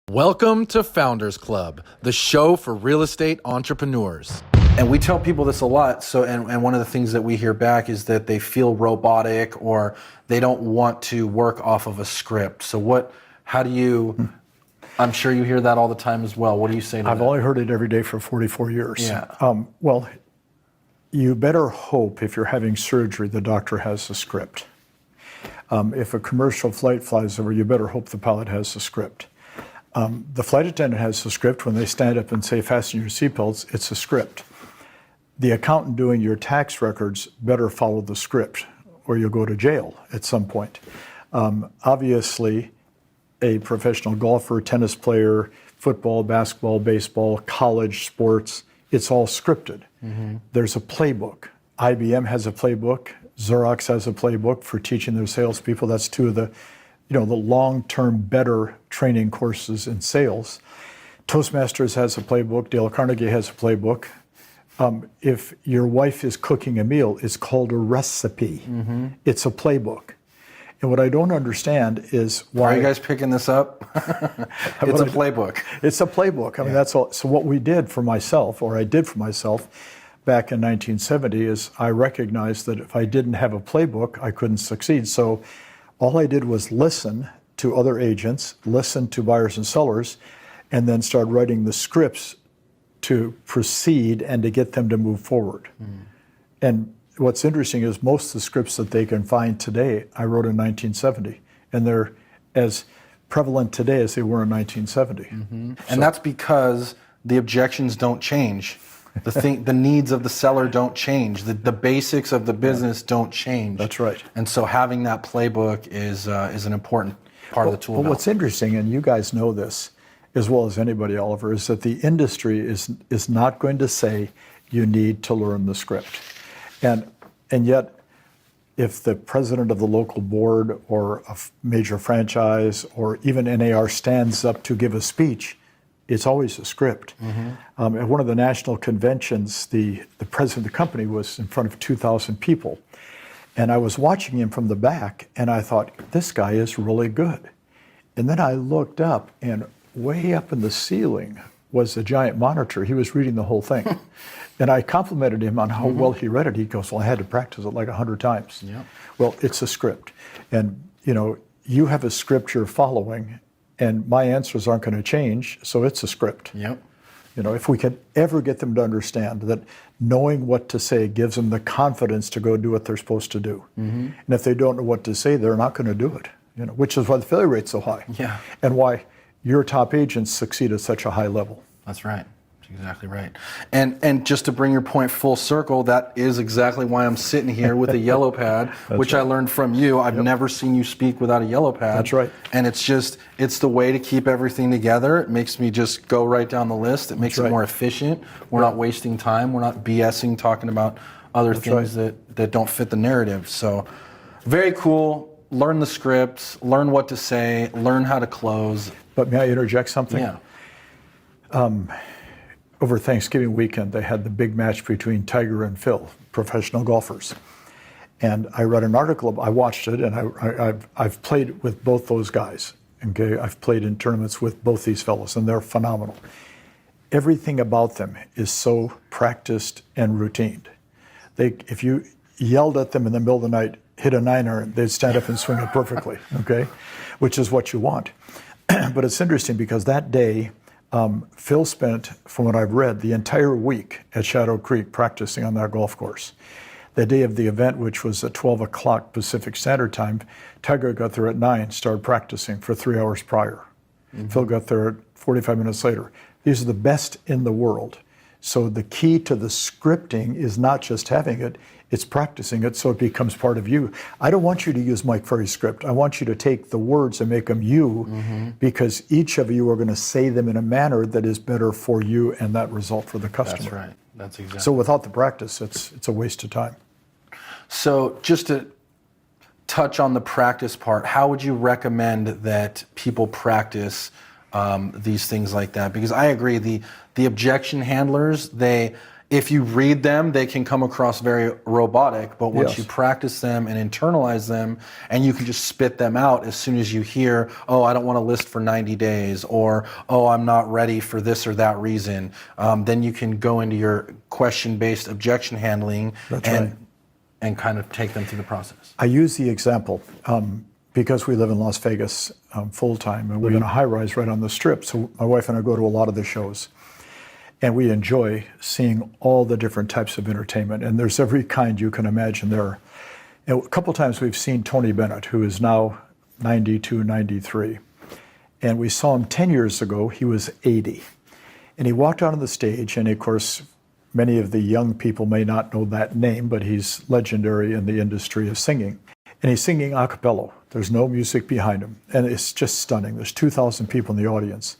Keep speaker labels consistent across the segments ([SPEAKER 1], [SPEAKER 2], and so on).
[SPEAKER 1] Welcome to Founders Club, the show for real estate entrepreneurs. And we tell people this a lot. So, and one of the things that we hear back is that they feel robotic or they don't want to work off of a script. So how do you, I'm sure you hear that all the time as well. What do you say to that?
[SPEAKER 2] I've only heard it every day for 44 years.
[SPEAKER 1] Yeah.
[SPEAKER 2] Well, you better hope if you're having surgery, the doctor has a script. If a commercial flight flies over, you better hope the pilot has a script. The flight attendant has a script. When they stand up and say, fasten your seatbelts, it's a script. The accountant doing your tax records better follow the script or you'll go to jail at some point. Obviously, a professional golfer, tennis player, football, basketball, baseball, college sports, it's all scripted. Mm-hmm. There's a playbook. IBM has a playbook. Xerox has a playbook for teaching their salespeople. That's two of the long-term better training courses in sales. Toastmasters has a playbook. Dale Carnegie has a playbook. If your wife is cooking a meal, it's called a recipe. Mm-hmm. It's a playbook. And what I don't understand is why...
[SPEAKER 1] Are you guys picking this up? It's a playbook.
[SPEAKER 2] It's a playbook. I mean, that's all. So what we did for myself, or I did for myself, back in 1970 is I recognized that if I didn't have a playbook, I couldn't succeed. So all I did was listen to other agents, listen to buyers and sellers, and then start writing the scripts to proceed and to get them to move forward. Mm. And what's interesting is most of the scripts that they can find today, I wrote in 1970, and they're as prevalent today as they were in 1970. Mm-hmm.
[SPEAKER 1] And that's because the objections don't change. The needs of the seller don't change. The basics of the business don't change.
[SPEAKER 2] That's right.
[SPEAKER 1] And so having that playbook is an important part of the tool.
[SPEAKER 2] But what's interesting, and you guys know this as well as anybody, Oliver, is that the industry is not going to say you need to learn the script. And yet, if the president of the local board or a major franchise or even NAR stands up to give a speech, it's always a script. Mm-hmm. At one of the national conventions, the president of the company was in front of 2,000 people. And I was watching him from the back, and I thought, this guy is really good. And then I looked up, and way up in the ceiling was a giant monitor. He was reading the whole thing. And I complimented him on how mm-hmm. well he read it. He goes, well, I had to practice it like 100 times. Yep. Well, it's a script. And, you have a script you're following, and my answers aren't going to change, so it's a script.
[SPEAKER 1] Yep.
[SPEAKER 2] If we can ever get them to understand that knowing what to say gives them the confidence to go do what they're supposed to do. Mm-hmm. And if they don't know what to say, they're not going to do it, which is why the failure rate's so high.
[SPEAKER 1] Yeah.
[SPEAKER 2] And why your top agents succeed at such a high level.
[SPEAKER 1] That's right. That's exactly right. And just to bring your point full circle, that is exactly why I'm sitting here with a yellow pad, which right. I learned from you. I've never seen you speak without a yellow pad.
[SPEAKER 2] That's right.
[SPEAKER 1] And it's the way to keep everything together. It makes me just go right down the list. It makes it more efficient. We're not wasting time. We're not BSing, talking about other things that don't fit the narrative. So very cool. Learn the scripts, learn what to say, learn how to close.
[SPEAKER 2] But may I interject something?
[SPEAKER 1] Yeah.
[SPEAKER 2] Over Thanksgiving weekend, they had the big match between Tiger and Phil, professional golfers. And I read an article, I watched it, and I've played with both those guys. Okay, I've played in tournaments with both these fellows, and they're phenomenal. Everything about them is so practiced and routined. If you yelled at them in the middle of the night, hit a 9-iron, they'd stand up and swing it perfectly, okay? Which is what you want. But it's interesting because that day, Phil spent, from what I've read, the entire week at Shadow Creek practicing on that golf course. The day of the event, which was at 12 o'clock Pacific Standard Time, Tiger got there at 9, started practicing for 3 hours prior. Mm-hmm. Phil got there 45 minutes later. These are the best in the world. So the key to the scripting is not just having it, it's practicing it so it becomes part of you. I don't want you to use Mike Ferry's script. I want you to take the words and make them you, mm-hmm. because each of you are going to say them in a manner that is better for you and that result for the customer.
[SPEAKER 1] That's right. That's exactly.
[SPEAKER 2] So without the practice, it's a waste of time. So
[SPEAKER 1] just to touch on the practice part, how would you recommend that people practice these things like that? Because I agree, the objection handlers, If you read them, they can come across very robotic, but once
[SPEAKER 2] Yes.
[SPEAKER 1] you practice them and internalize them, and you can just spit them out as soon as you hear, oh, I don't want to list for 90 days, or, oh, I'm not ready for this or that reason, then you can go into your question-based objection handling and kind of take them through the process.
[SPEAKER 2] I use the example because we live in Las Vegas full-time, and we live in a high-rise right on the Strip, so my wife and I go to a lot of the shows. And we enjoy seeing all the different types of entertainment, and there's every kind you can imagine there. And a couple times we've seen Tony Bennett, who is now 92, 93. And we saw him 10 years ago, he was 80. And he walked out on the stage, and of course, many of the young people may not know that name, but he's legendary in the industry of singing. And he's singing a cappella. There's no music behind him, and it's just stunning. There's 2,000 people in the audience.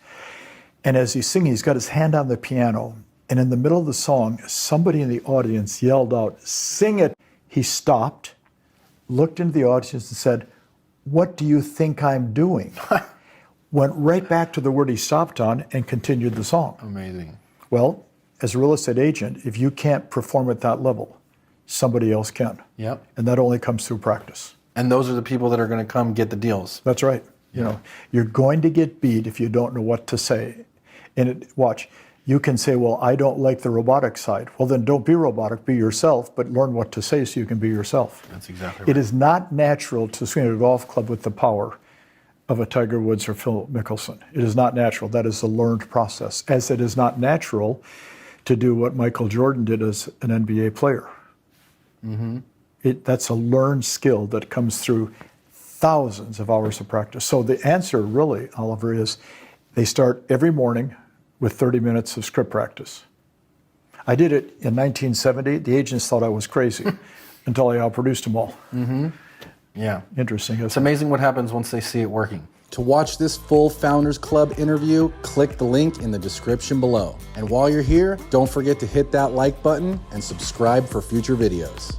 [SPEAKER 2] And as he's singing, he's got his hand on the piano. And in the middle of the song, somebody in the audience yelled out, "Sing it!" He stopped, looked into the audience and said, "What do you think I'm doing?" Went right back to the word he stopped on and continued the song.
[SPEAKER 1] Amazing.
[SPEAKER 2] Well, as a real estate agent, if you can't perform at that level, somebody else can.
[SPEAKER 1] Yep.
[SPEAKER 2] And that only comes through practice.
[SPEAKER 1] And those are the people that are going to come get the deals.
[SPEAKER 2] That's right. You know, you're going to get beat if you don't know what to say. And watch, you can say, well, I don't like the robotic side. Well, then don't be robotic, be yourself, but learn what to say so you can be yourself.
[SPEAKER 1] That's exactly right.
[SPEAKER 2] It is not natural to swing a golf club with the power of a Tiger Woods or Phil Mickelson. It is not natural. That is a learned process, as it is not natural to do what Michael Jordan did as an NBA player. That's a learned skill that comes through thousands of hours of practice. So the answer really, Oliver, is they start every morning with 30 minutes of script practice. I did it in 1970. The agents thought I was crazy until I outproduced them all.
[SPEAKER 1] Yeah.
[SPEAKER 2] Interesting.
[SPEAKER 1] It's amazing what happens once they see it working.
[SPEAKER 3] To watch this full Founders Club interview, click the link in the description below. And while you're here, don't forget to hit that like button and subscribe for future videos.